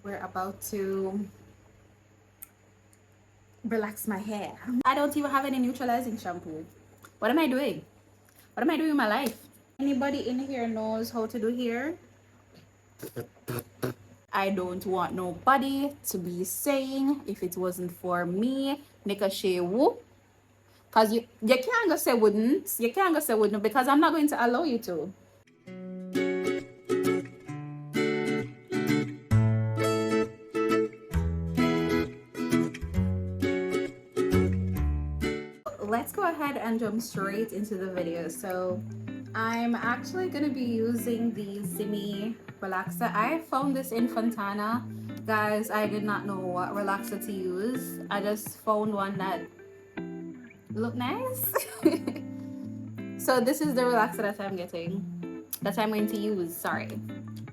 we're about to relax my hair. I don't even have any neutralizing shampoo. What am I doing? What am I doing in my life? Anybody in here knows how to do hair? I don't want nobody to be saying if it wasn't for me, Nika Shewu. Because you can't go say wouldn't. You can't go say wouldn't because I'm not going to allow you to. Let's go ahead and jump straight into the video. So I'm actually going to be using the Zimmy relaxer. I found this in Fontana. Guys, I did not know what relaxer to use. I just found one that looked nice. So this is the relaxer that I'm getting, that I'm going to use, sorry.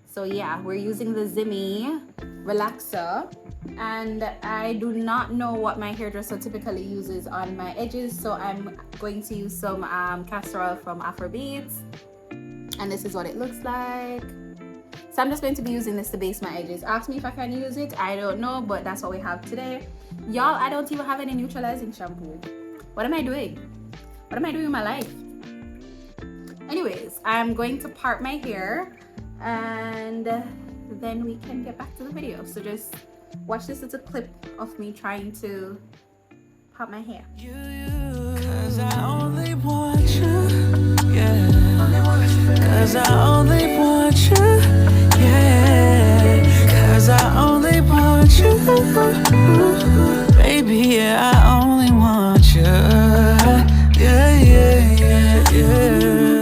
So yeah, we're using the Zimmy relaxer, and I do not know what my hairdresser typically uses on my edges, so I'm going to use some castor oil from F.A.Q, and this is what it looks like. So I'm just going to be using this to base my edges. Ask me if I can use it, I don't know, but that's what we have today. Y'all, I don't even have any neutralizing shampoo. What am I doing? What am I doing in my life? Anyways, I'm going to part my hair and then we can get back to the video. So just watch this little clip of me trying to part my hair. Cause I only want you, yeah. Cause I only want you, yeah. Cause I only want you, baby, yeah, I only want you, yeah, yeah, yeah, yeah.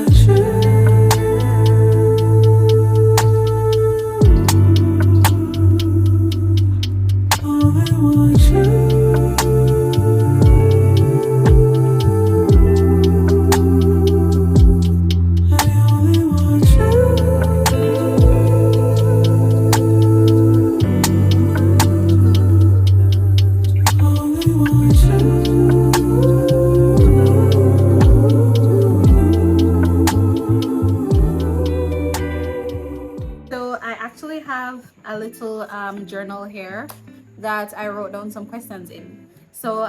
A little journal here that I wrote down some questions in. So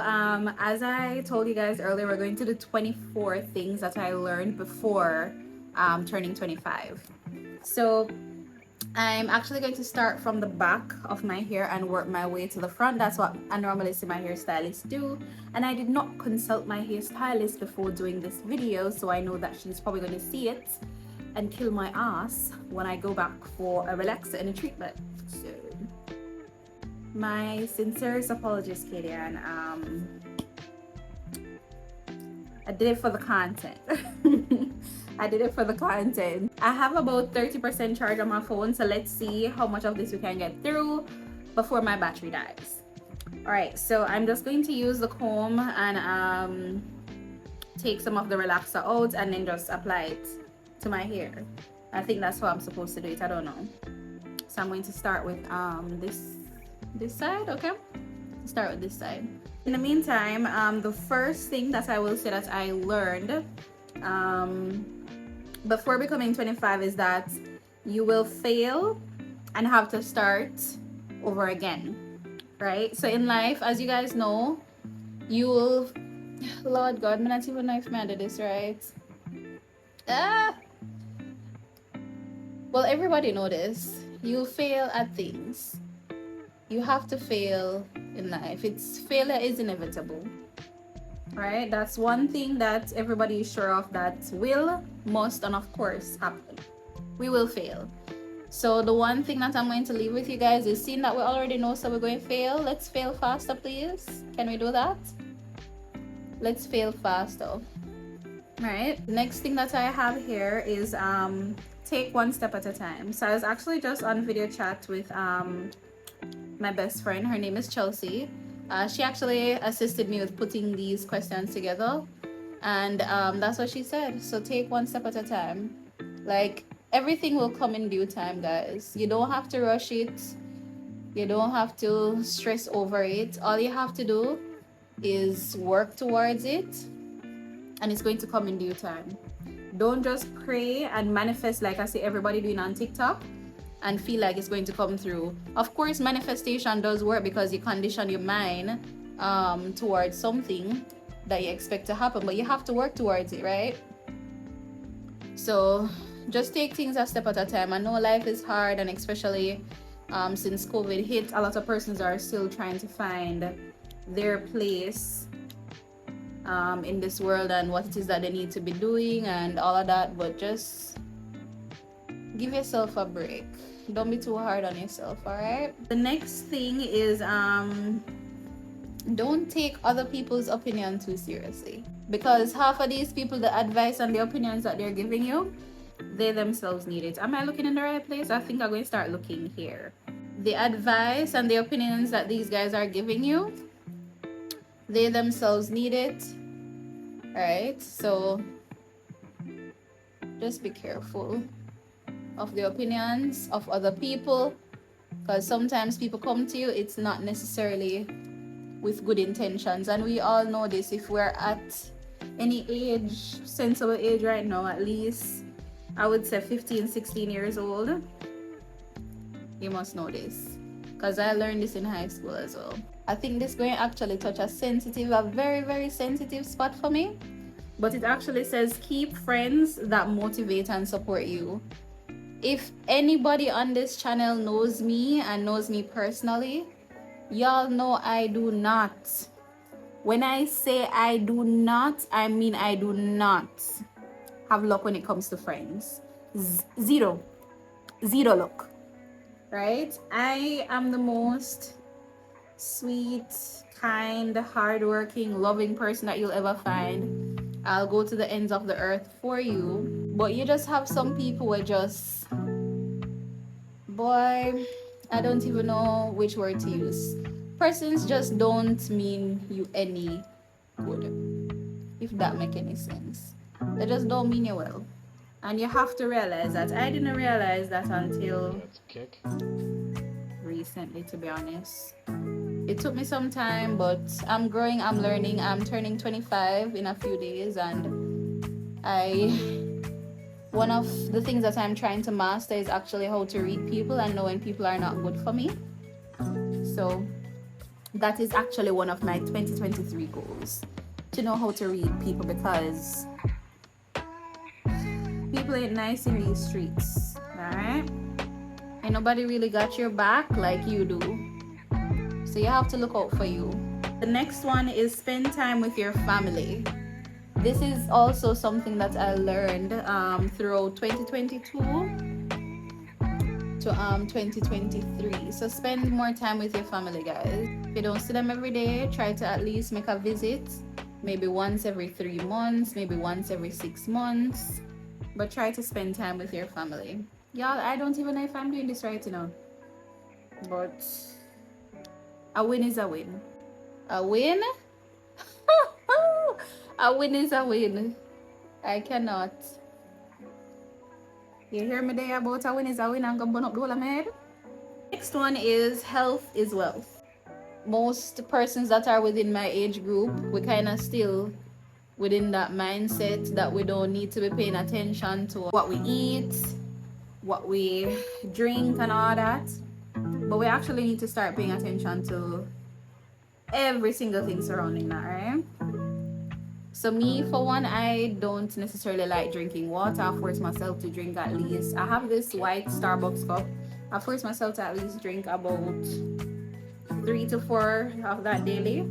as I told you guys earlier, we're going to do 24 things that I learned before turning 25. So I'm actually going to start from the back of my hair and work my way to the front. That's what I normally see my hairstylist do, and I did not consult my hairstylist before doing this video, so I know that she's probably going to see it and kill my ass when I go back for a relaxer and a treatment. So my sincerest apologies, Katie, and I did it for the content. I did it for the content. I have about 30% charge on my phone, so let's see how much of this we can get through before my battery dies. All right, so I'm just going to use the comb and take some of the relaxer out and then just apply it to my hair. I think that's how I'm supposed to do it, I don't know. So I'm going to start with this side, okay? Start with this side. In the meantime, the first thing that I will say that I learned before becoming 25 is that you will fail and have to start over again, right? So in life, as you guys know, you will, Lord God, I'm not even know if I did this right. Well, everybody know this. You'll fail at things. You have to fail in life. Failure is inevitable, right? That's one thing that everybody is sure of, that will, must, and of course happen. We will fail. So the one thing that I'm going to leave with you guys is, seeing that we already know, so we're going to fail. Let's fail faster, please. Can we do that? Let's fail faster. Right, next thing that I have here is take one step at a time. So I was actually just on video chat with my best friend. Her name is Chelsea. She actually assisted me with putting these questions together, and that's what she said. So take one step at a time. Like, everything will come in due time, guys. You don't have to rush it. You don't have to stress over it. All you have to do is work towards it, and it's going to come in due time. Don't just pray and manifest like I see everybody doing on TikTok. and feel like it's going to come through. Of course, manifestation does work because you condition your mind towards something that you expect to happen, but you have to work towards it, right? So just take things a step at a time. I know life is hard, and especially since COVID hit, a lot of persons are still trying to find their place in this world and what it is that they need to be doing and all of that. But just give yourself a break. Don't be too hard on yourself, all right? The next thing is don't take other people's opinion too seriously, because half of these people, the advice and the opinions that they're giving you, they themselves need it. Am I looking in the right place? I think I'm going to start looking here. The advice and the opinions that these guys are giving you, they themselves need it, right? So just be careful of the opinions of other people, because sometimes people come to you, it's not necessarily with good intentions, and we all know this. If we're at any age, sensible age right now, at least I would say 15, 16 years old, you must know this, because I learned this in high school as well. I think this going to actually touch a very, very sensitive spot for me, but it actually says keep friends that motivate and support you. If anybody on this channel knows me and knows me personally, y'all know I do not. When I say I do not, I mean I do not have luck when it comes to friends. Zero luck, right? I am the most sweet, kind, hardworking, loving person that you'll ever find. I'll go to the ends of the earth for you, but you just have some people who are just, boy, I don't even know which word to use. Persons just don't mean you any good, if that make any sense. They just don't mean you well. And you have to realize that. I didn't realize that until recently, to be honest. It took me some time, but I'm growing, I'm learning. I'm turning 25 in a few days, and one of the things that I'm trying to master is actually how to read people and know when people are not good for me. So that is actually one of my 2023 goals, to know how to read people, because people ain't nice in these streets, alright? And nobody really got your back like you do. So you have to look out for you. The next one is spend time with your family. This is also something that I learned throughout 2022 to 2023. So spend more time with your family, guys. If you don't see them every day, try to at least make a visit, maybe once every 3 months, maybe once every 6 months, but try to spend time with your family. Y'all, I don't even know if I'm doing this right now, but a win is a win. A win? A win is a win. I cannot. You hear me there about a win is a win? I'm gonna burn up the whole of my head. Next one is health is wealth. Most persons that are within my age group, we kind of still within that mindset that we don't need to be paying attention to what we eat, what we drink and all that, but we actually need to start paying attention to every single thing surrounding that, right? So me, for one, I don't necessarily like drinking water. I force myself to drink at least, I have this white Starbucks cup, I force myself to at least drink about 3 to 4 of that daily.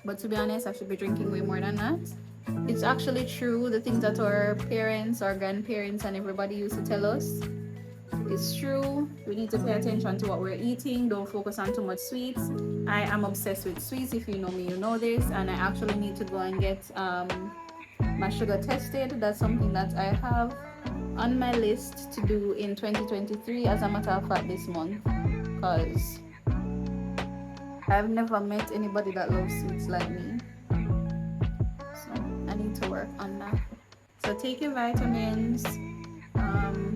But to be honest, I should be drinking way more than that. It's actually true, the things that our parents, our grandparents, and everybody used to tell us. It's true. We need to pay attention to what we're eating. Don't focus on too much sweets. I am obsessed with sweets. If you know me, you know this. And I actually need to go and get my sugar tested. That's something that I have on my list to do in 2023, as a matter of fact, this month, because I've never met anybody that loves sweets like me. So I need to work on that. So take your vitamins,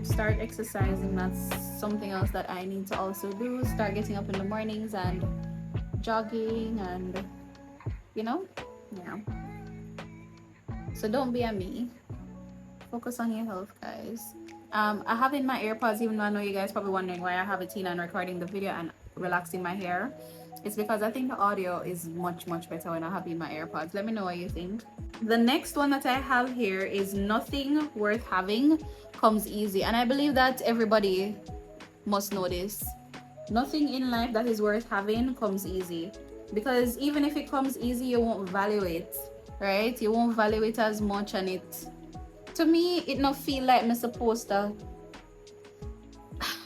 start exercising. That's something else that I need to also do. Start getting up in the mornings and jogging, and yeah. So don't be a me. Focus on your health, guys. I have in my AirPods, even though I know you guys probably wondering why I have it in and recording the video and relaxing my hair. It's because I think the audio is much better when I have in my AirPods. Let me know what you think. The next one that I have here is nothing worth having comes easy, and I believe that everybody must know this. Nothing in life that is worth having comes easy, because even if it comes easy, you won't value it, right? You won't value it as much, and it, to me, it not feel like me supposed to,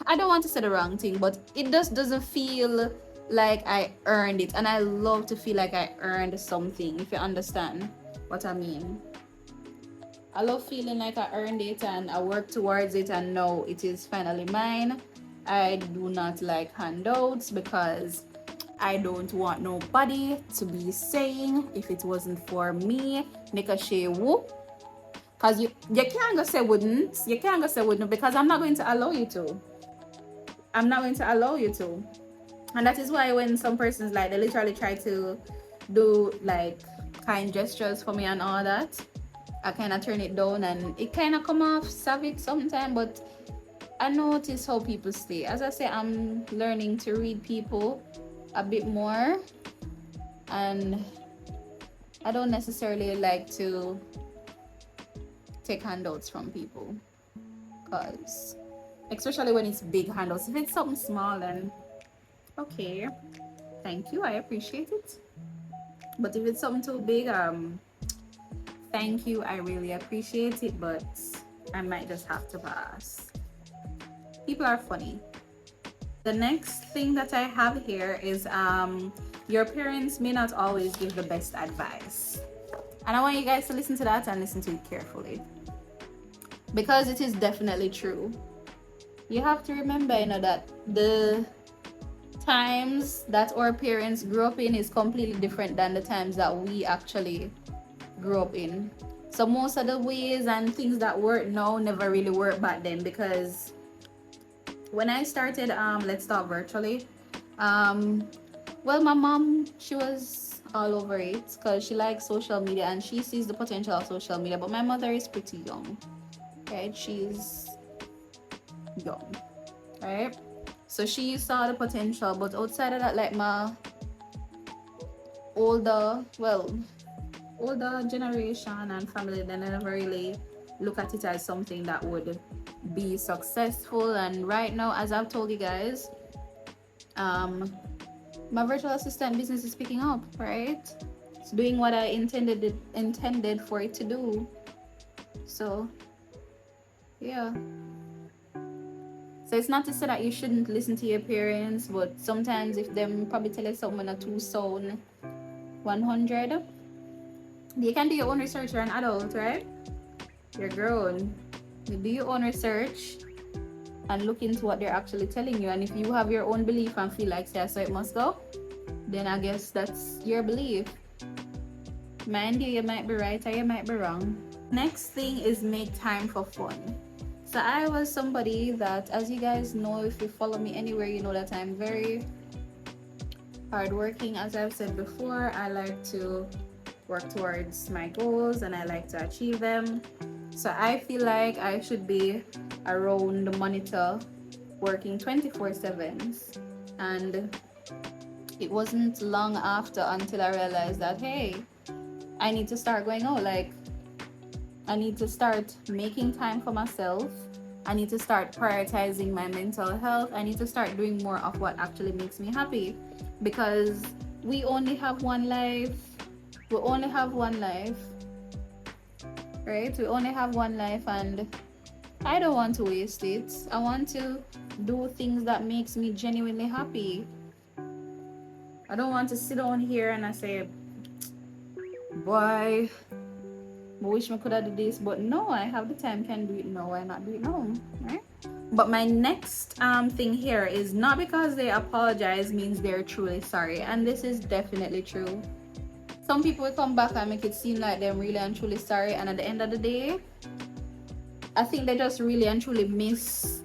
I don't want to say the wrong thing, but it just doesn't feel like I earned it, and I love to feel like I earned something, if you understand what I mean. I love feeling like I earned it and I worked towards it and now it is finally mine. I do not like handouts because I don't want nobody to be saying if it wasn't for me, Nikashe woo. Because you can't go say wouldn't. You can't go say wouldn't, because I'm not going to allow you to. I'm not going to allow you to. And that is why when some persons, like, they literally try to do like kind gestures for me and all that, I kind of turn it down and it kind of come off savage sometimes. But I notice how people stay. As I say, I'm learning to read people a bit more, and I don't necessarily like to take handouts from people, because especially when it's big handouts. If it's something small, then okay, thank you, I appreciate it. But if it's something too big, thank you, I really appreciate it, but I might just have to pass. People are funny. The next thing that I have here is your parents may not always give the best advice. And I want you guys to listen to that and listen to it carefully, because it is definitely true. You have to remember, you know, that the times that our parents grew up in is completely different than the times that we actually grew up in. So most of the ways and things that work now never really worked back then, because when I started Let's Talk Virtually, well, my mom, she was all over it because she likes social media and she sees the potential of social media. But my mother is pretty young, right? She's young, right? So she saw the potential, but outside of that, like my older generation and family, they never really look at it as something that would be successful. And right now, as I've told you guys, my virtual assistant business is picking up, right? It's doing what I intended for it to do. So yeah, so it's not to say that you shouldn't listen to your parents, but sometimes if them probably tell you something a too sound 100, you can do your own research. You're an adult, right? You're grown. You do your own research and look into what they're actually telling you. And if you have your own belief and feel like, yeah, so it must go, then I guess that's your belief. Mind you might be right or you might be wrong. Next thing is make time for fun. So I was somebody that, as you guys know, if you follow me anywhere, you know that I'm very hardworking. As I've said before, I like to work towards my goals and I like to achieve them. So I feel like I should be around the monitor working 24/7. And it wasn't long after until I realized that, hey, I need to start going out. Like, I need to start making time for myself. I need to start prioritizing my mental health. I need to start doing more of what actually makes me happy, because we only have one life. We only have one life, right? We only have one life, and I don't want to waste it. I want to do things that makes me genuinely happy. I don't want to sit down here and I say, boy, I wish I could have done this, but no, I have the time, can do it now, why not do it now, right? But my next thing here is not because they apologize means they're truly sorry, and this is definitely true. Some people will come back and make it seem like they're really and truly sorry, and at the end of the day, I think they just really and truly miss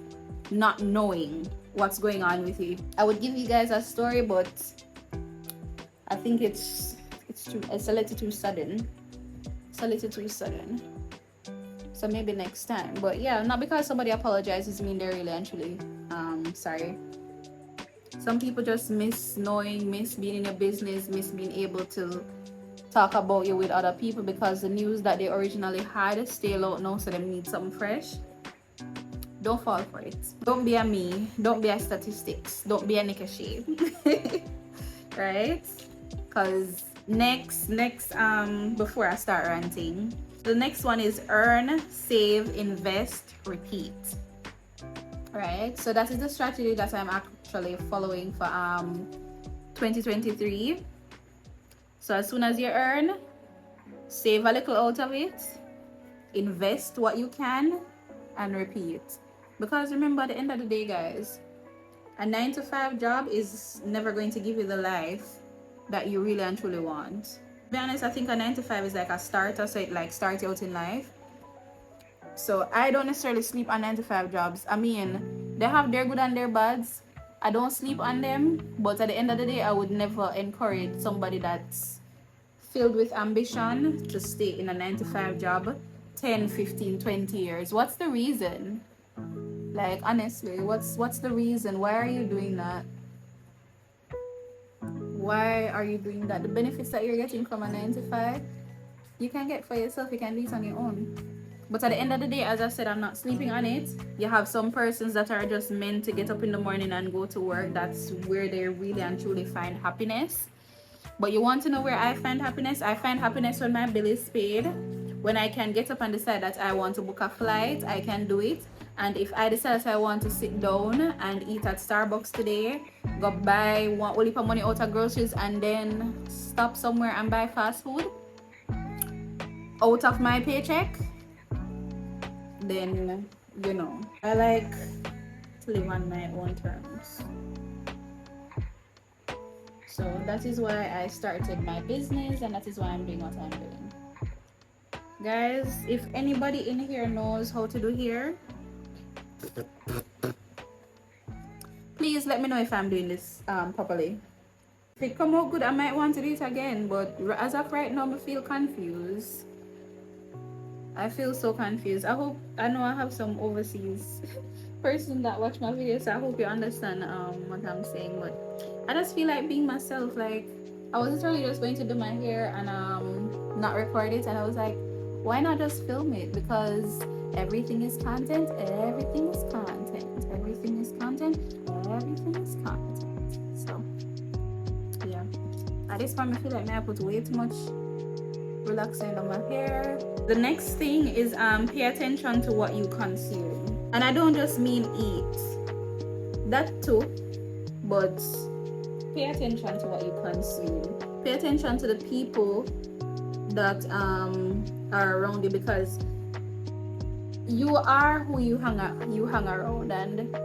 not knowing what's going on with you. I would give you guys a story, but I think it's a little too sudden. It's a little too sudden. So maybe next time. But yeah, not because somebody apologizes mean they're really and truly sorry. Some people just miss knowing, miss being in a business, miss being able to talk about you with other people because the news that they originally had still out now, so they need something fresh. Don't fall for it. Don't be a me. Don't be a statistics. Don't be a Nikeshi. Right? Because next, before I start ranting, the next one is earn, save, invest, repeat. Right? So that is the strategy that I'm actually following for 2023. So as soon as you earn, save a little out of it, invest what you can, and repeat. Because remember, at the end of the day, guys, a 9 to 5 job is never going to give you the life that you really and truly want. To be honest, I think a 9 to 5 is like a starter, so it like starts you out in life. So I don't necessarily sleep on 9 to 5 jobs. I mean, they have their good and their bads. I don't sleep on them, but at the end of the day, I would never encourage somebody that's filled with ambition to stay in a 9 to 5 job 10, 15, 20 years. What's the reason? Like, honestly, what's the reason? Why are you doing that? Why are you doing that? The benefits that you're getting from a 9 to 5, you can get for yourself. You can do it on your own. But at the end of the day, as I said, I'm not sleeping on it. You have some persons that are just meant to get up in the morning and go to work. That's where they really and truly find happiness. But you want to know where I find happiness? I find happiness when my bill is paid. When I can get up and decide that I want to book a flight, I can do it. And if I decide that I want to sit down and eat at Starbucks today, go buy one only for money out of groceries, and then stop somewhere and buy fast food out of my paycheck, then you know, I like to live on my own terms. So that is why I started my business, and that is why I'm doing what I'm doing. Guys, if anybody in here knows how to do hair, please let me know if I'm doing this properly. If it come out good, I might want to do it again, but as of right now, I feel confused. I feel so confused. I know I have some overseas person that watch my videos, so I hope you understand what I'm saying. But I just feel like being myself. Like, I was literally just going to do my hair and not record it, and I was like, why not just film it? Because everything is content. Everything is content. Everything is content. Everything is content. So yeah, at this point I feel like I put way too much relaxing on my hair. The next thing is pay attention to what you consume, and I don't just mean eat, that too, but pay attention to what you consume. Pay attention to the people that are around you, because you are who you hang around, and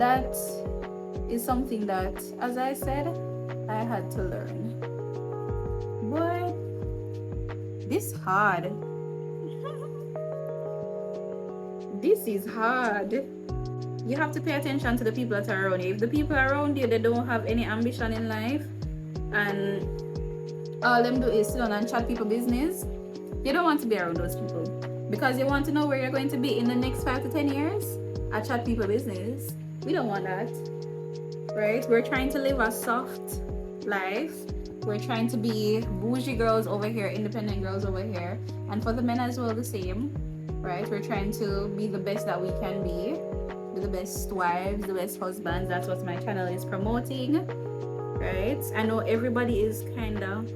that is something that, as I said, I had to learn. But this hard. This is hard. You have to pay attention to the people that are around you. If the people around you, they don't have any ambition in life, and all them do is sit down and chat people business, you don't want to be around those people, because you want to know where you're going to be in the next 5 to 10 years. I chat people business. We don't want that, right? We're trying to live a soft life. We're trying to be bougie girls over here, independent girls over here, and for the men as well, the same, right? We're trying to be the best that we can be the best wives, the best husbands. That's what my channel is promoting, right? I know everybody is kind of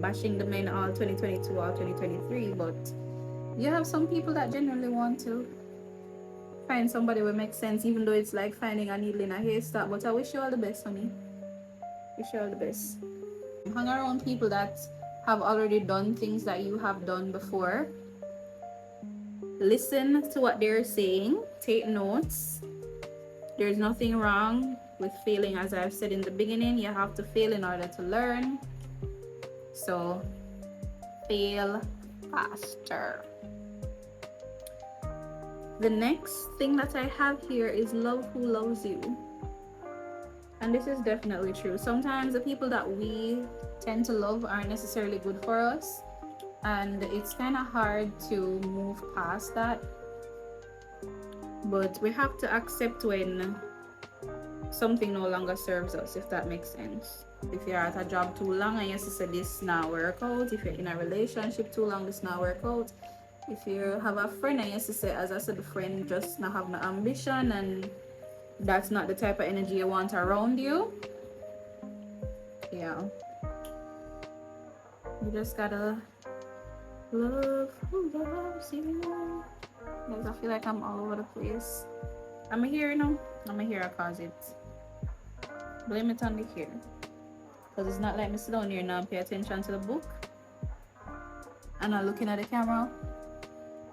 bashing the men all 2022 or 2023, but you have some people that genuinely want to find somebody who makes sense, even though it's like finding a needle in a haystack. But I wish you all the best, honey. Wish you all the best. Hang around people that have already done things that you have done before. Listen to what they're saying. Take notes. There's nothing wrong with failing. As I've said in the beginning, you have to fail in order to learn. So fail faster. The next thing that I have here is love who loves you. And this is definitely true. Sometimes the people that we tend to love aren't necessarily good for us. and it's kind of hard to move past that, but we have to accept when something no longer serves us, if that makes sense. If you're at a job too long and you say this now work out, if you're in a relationship too long, this now work out, if you have a friend and you say, as I said, the friend just not have no ambition and that's not the type of energy you want around you, yeah, you just gotta love who loves you. Guys, I feel like I'm all over the place. I'm here, you know. I'm here cause it. Blame it on the here. Because it's not like me sit down here now and pay attention to the book and not looking at the camera.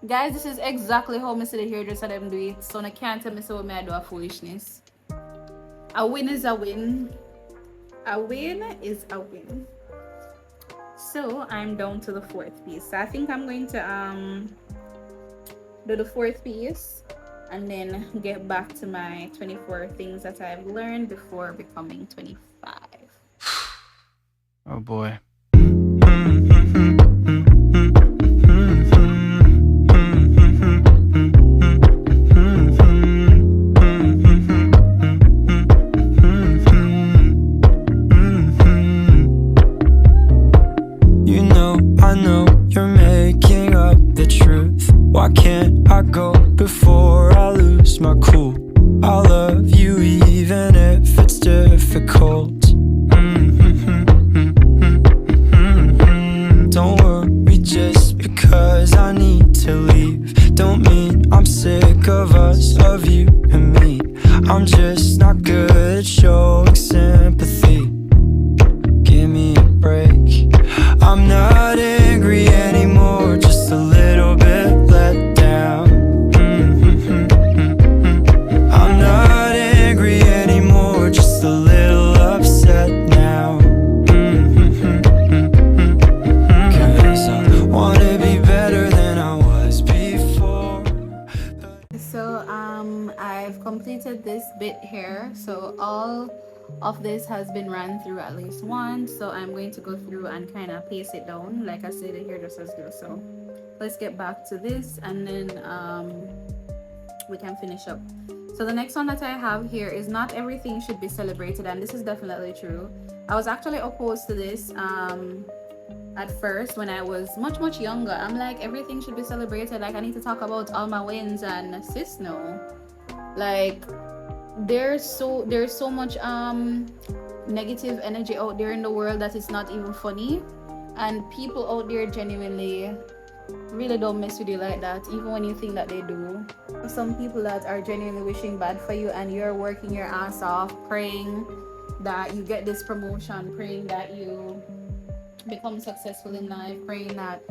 Guys, this is exactly how I sit here just so them do it. So I can't tell me so me I do a foolishness. A win is a win. A win is a win. So I'm down to the fourth piece. So I think I'm going to do the fourth piece and then get back to my 24 things that I've learned before becoming 25. Oh boy. I know you're making up the truth. Why can't I go before I lose my cool? I love you even if it's difficult. Don't worry just because I need to leave. Don't mean I'm sick of us, of you and me. I'm just not good at showing sympathy. Give me a break. I'm not angry anymore, just a little bit let down. I'm not angry anymore, just a little upset now. Cause I wanna be better than I was before. So I've completed this bit here. So all of this has been run through at least once. So I'm going to go through and kind of pace it down. Like I said, here just as good. So let's get back to this and then we can finish up. So the next one that I have here is not everything should be celebrated, and this is definitely true. I was actually opposed to this at first when I was much younger. I'm like, everything should be celebrated, like I need to talk about all my wins, and sis, no. Like there's so much negative energy out there in the world that it's not even funny, and people out there genuinely really don't mess with you like that, even when you think that they do. Some people that are genuinely wishing bad for you, and you're working your ass off praying that you get this promotion, praying that you become successful in life, praying that,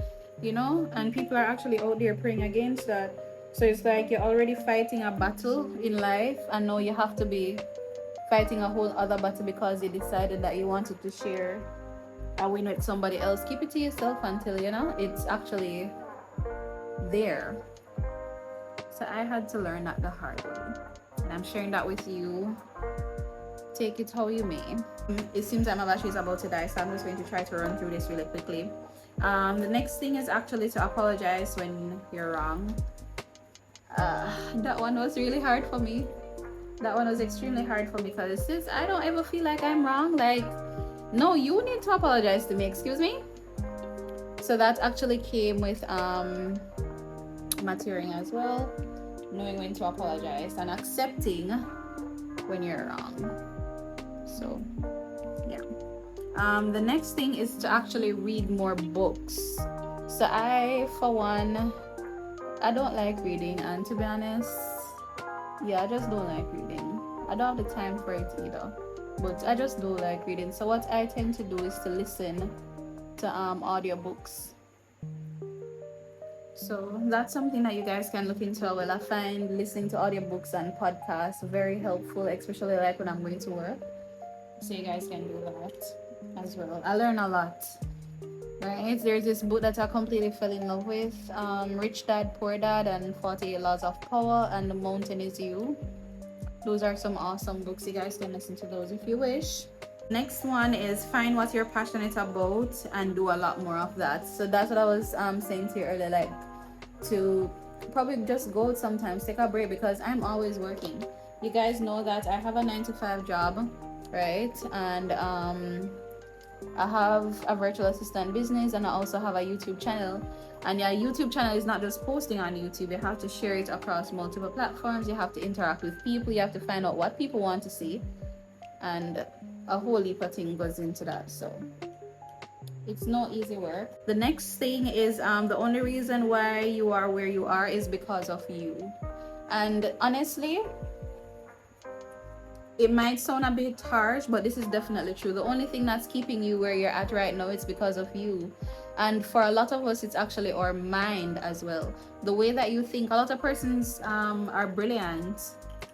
you know, and people are actually out there praying against that. So it's like you're already fighting a battle in life, and now you have to be fighting a whole other battle because you decided that you wanted to share a win with somebody else. Keep it to yourself until, you know, it's actually there. So I had to learn that the hard way, and I'm sharing that with you. Take it how you may. It seems like my battery is about to die, so I'm just going to try to run through this really quickly. The next thing is actually to apologize when you're wrong. That one was really hard for me. That one was extremely hard for me because since I don't ever feel like I'm wrong, like, no, you need to apologize to me, excuse me. So that actually came with maturing as well, knowing when to apologize and accepting when you're wrong. So yeah. The next thing is to actually read more books. So I, for one, I don't like reading, and to be honest, yeah, I just don't like reading. I don't have the time for it either, but I just do like reading. So what I tend to do is to listen to audiobooks. So that's something that you guys can look into. Well, I find listening to audiobooks and podcasts very helpful, especially like when I'm going to work. So you guys can do that as well. I learn a lot. Right? There's this book that I completely fell in love with, Rich Dad, Poor Dad, and 48 Laws of Power, and The Mountain Is You. Those are some awesome books. You guys can listen to those if you wish. Next one is find what you're passionate about and do a lot more of that. So that's what I was saying to you earlier, like to probably just go out sometimes, take a break, because I'm always working. You guys know that I have a 9 to 5 job, right? And I have a virtual assistant business, and I also have a YouTube channel. And your YouTube channel is not just posting on YouTube, you have to share it across multiple platforms, you have to interact with people, you have to find out what people want to see, and a whole heap of thing goes into that. So it's no easy work. The next thing is the only reason why you are where you are is because of you. And honestly, it might sound a bit harsh, but this is definitely true. The only thing that's keeping you where you're at right now is because of you. And for a lot of us, it's actually our mind as well. The way that you think. A lot of persons are brilliant,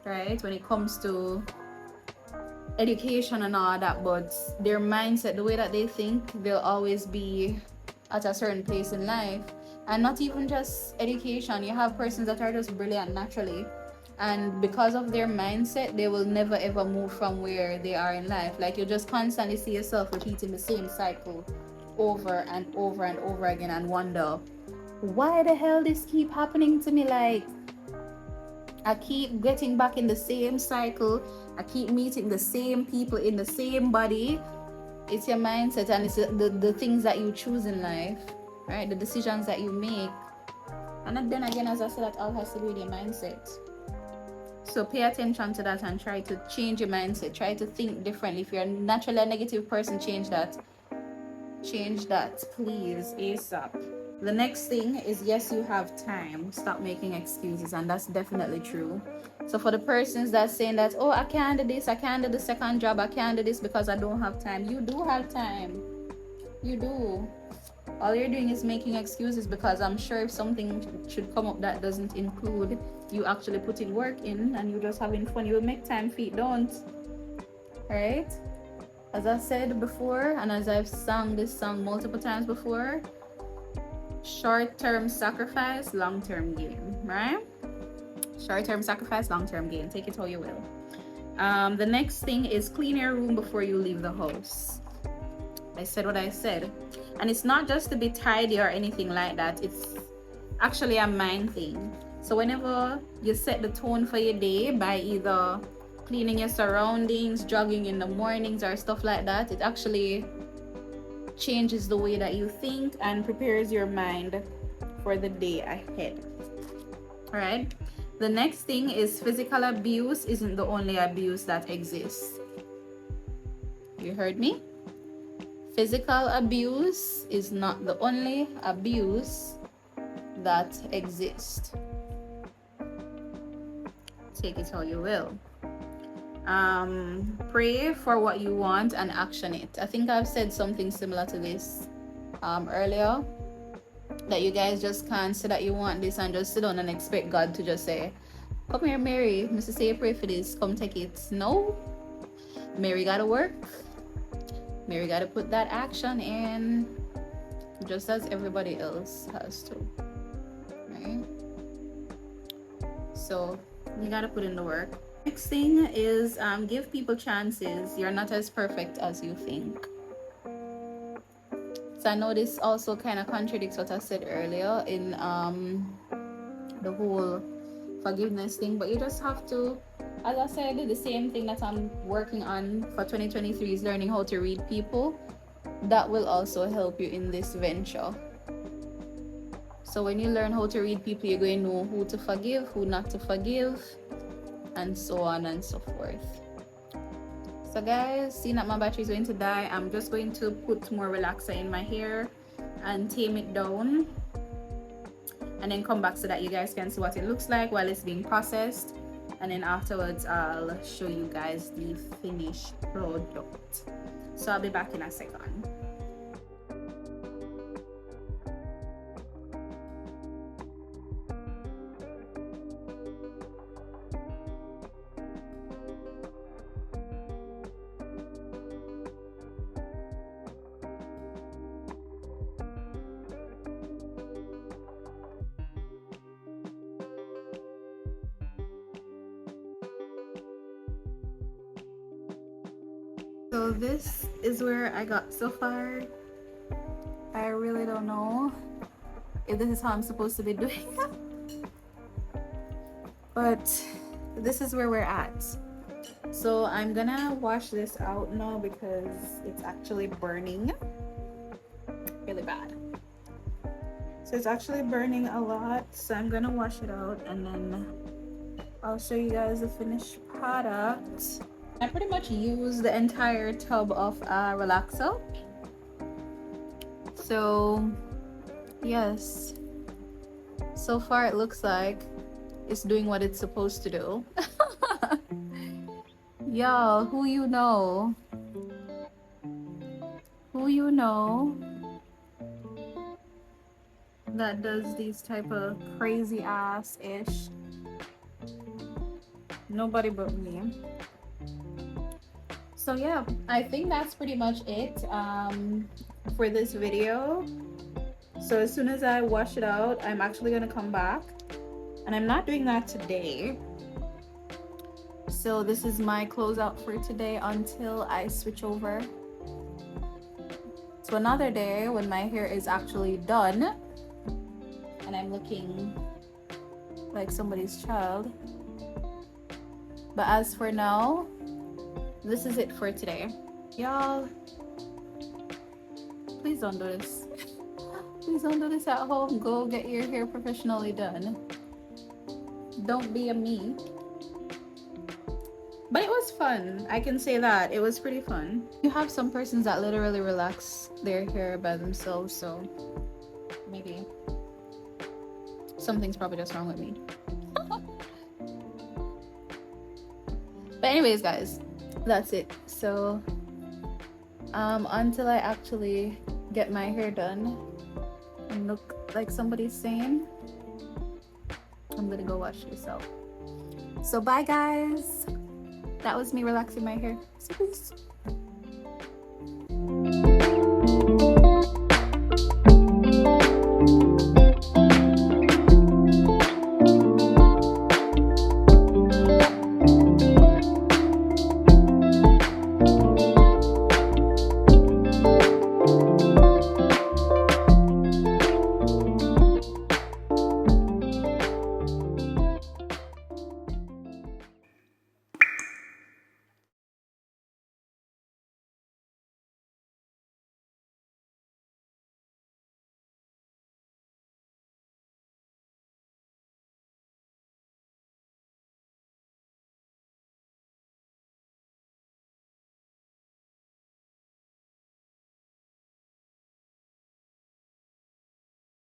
right, when it comes to education and all that, but their mindset, the way that they think, they'll always be at a certain place in life. And not even just education, you have persons that are just brilliant naturally, and because of their mindset, they will never ever move from where they are in life. Like, you just constantly see yourself repeating the same cycle over and over and over again, and wonder why the hell this keep happening to me. Like, I keep getting back in the same cycle. I keep meeting the same people in the same body. It's your mindset, and it's the things that you choose in life, right? The decisions that you make. And then again, as I said, that all has to do with your mindset. So pay attention to that and try to change your mindset. Try to think differently. If you're naturally a negative person, change that. Change that, please, ASAP. The next thing is, yes, you have time. Stop making excuses, and that's definitely true. So for the persons that's saying that, oh, I can't do this, I can't do the second job, I can't do this because I don't have time. You do have time. You do. All you're doing is making excuses, because I'm sure if something should come up that doesn't include you actually putting work in and you just having fun, you will make time for it. Don't. Right? As I said before, and as I've sung this song multiple times before, short-term sacrifice, long-term gain, right? Short-term sacrifice, long-term gain. Take it how you will. The next thing is clean your room before you leave the house. I said what I said. And it's not just to be tidy or anything like that. It's actually a mind thing. So whenever you set the tone for your day by either cleaning your surroundings, jogging in the mornings, or stuff like that, it actually changes the way that you think and prepares your mind for the day ahead. All right. The next thing is physical abuse isn't the only abuse that exists. You heard me? Physical abuse is not the only abuse that exists. Take it how you will. Pray for what you want and action it. I think I've said something similar to this earlier, that you guys just can't say that you want this and just sit down and expect God to just say, come here, Mary, Mr. Say pray for this, come take it. No, Mary gotta work. Mary gotta put that action in, just as everybody else has to, right? So you gotta put in the work. Next thing is give people chances. You're not as perfect as you think. So I know this also kind of contradicts what I said earlier in the whole forgiveness thing, but you just have to, as I said, the same thing that I'm working on for 2023 is learning how to read people. That will also help you in this venture. So when you learn how to read people, you're going to know who to forgive, who not to forgive, and so on and so forth. So guys, seeing that my battery is going to die, I'm just going to put more relaxer in my hair and tame it down, and then come back so that you guys can see what it looks like while it's being processed. And then afterwards I'll show you guys the finished product. So I'll be back in a second. So this is where I got so far. I really don't know if this is how I'm supposed to be doing it, but this is where we're at. So I'm gonna wash this out now because it's actually burning really bad. So it's actually burning a lot, so I'm gonna wash it out and then I'll show you guys the finished product. I pretty much used the entire tub of relaxer. So yes, so far it looks like it's doing what it's supposed to do. Y'all, who you know that does these type of crazy ass ish? Nobody but me. So yeah, I think that's pretty much it for this video. So as soon as I wash it out, I'm actually gonna come back, and I'm not doing that today. So this is my closeout for today until I switch over to another day when my hair is actually done and I'm looking like somebody's child. But as for now, this is it for today. Y'all, please don't do this. Please don't do this at home. Go get your hair professionally done. Don't be a me. But it was fun. I can say that. It was pretty fun. You have some persons that literally relax their hair by themselves, so maybe something's probably just wrong with me. But anyways, guys, that's it. So until I actually get my hair done and look like somebody's sane, I'm gonna go wash yourself. So bye guys. That was me relaxing my hair. So peace.